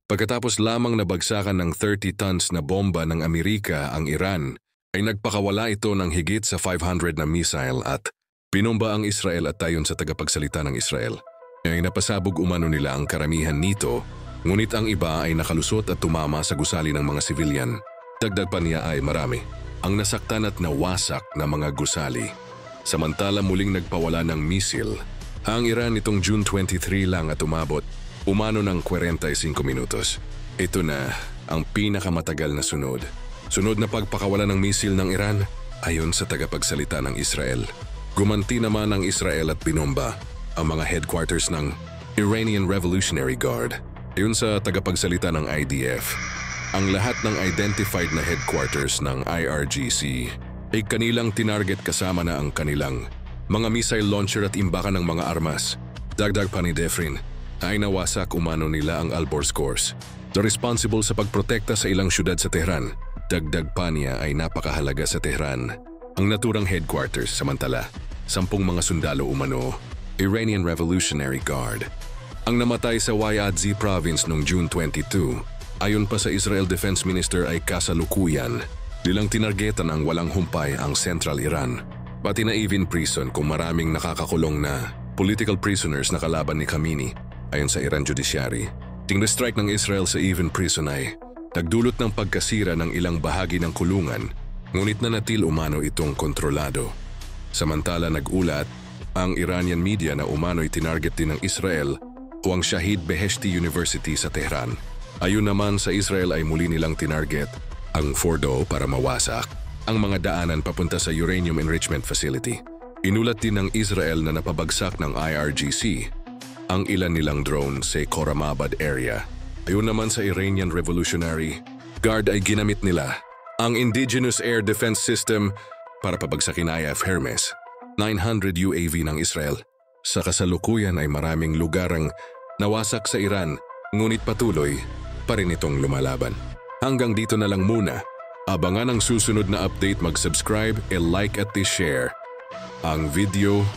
Pagkatapos lamang nabagsakan ng 30 tons na bomba ng Amerika ang Iran, ay nagpakawala ito ng higit sa 500 na missile at binomba ang Israel at ayon sa tagapagsalita ng Israel. Ay napasabog umano nila ang karamihan nito, ngunit ang iba ay nakalusot at tumama sa gusali ng mga civilian. Dagdag pa niya ay marami ang nasaktan at nawasak na mga gusali. Samantala muling nagpawala ng misil ang Iran nitong June 23 lang at umabot umano ng 45 minutos. Ito na ang pinakamatagal na sunod. Sunod na pagpakawala ng misil ng Iran ayon sa tagapagsalita ng Israel. Gumanti naman ang Israel at binomba ang mga headquarters ng Iranian Revolutionary Guard. Ayon sa tagapagsalita ng IDF, ang lahat ng identified na headquarters ng IRGC ay kanilang tinarget kasama na ang kanilang mga missile launcher at imbakan ng mga armas. Dagdag pa ni Defrin ay nawasak umano nila ang Alborz Course, na responsible sa pagprotekta sa ilang syudad sa Tehran. Dagdag pa niya ay napakahalaga sa Tehran ang naturang headquarters, samantala 10 mga sundalo umano, Iranian Revolutionary Guard, ang namatay sa Wayadzi province noong June 22. Ayon pa sa Israel Defense Minister ay kasalukuyan nilang tinargetan ang walang humpay ang Central Iran, pati na Evin prison kung maraming nakakakulong na political prisoners na kalaban ni Khamenei. Ayon sa Iran Judiciary, ting-strike ng Israel sa Evin prison ay nagdulot ng pagkasira ng ilang bahagi ng kulungan, ngunit nanatil umano itong kontrolado. Samantala nag-ulat ang Iranian media na umano'y tinarget din ng Israel o ang Shahid Beheshti University sa Tehran. Ayon naman sa Israel ay muli nilang tinarget ang Fordo para mawasak ang mga daanan papunta sa Uranium Enrichment Facility. Inulat din ng Israel na napabagsak ng IRGC ang ilan nilang drone sa Khorramabad area. Ayon naman sa Iranian Revolutionary Guard ay ginamit nila ang Indigenous Air Defense System para pabagsakin IF Hermes 900 UAV ng Israel. Sa kasalukuyan ay maraming lugar ang nawasak sa Iran, ngunit patuloy pa rin itong lumalaban. Hanggang dito na lang muna. Abangan ang susunod na update, mag-subscribe, like at i-share ang video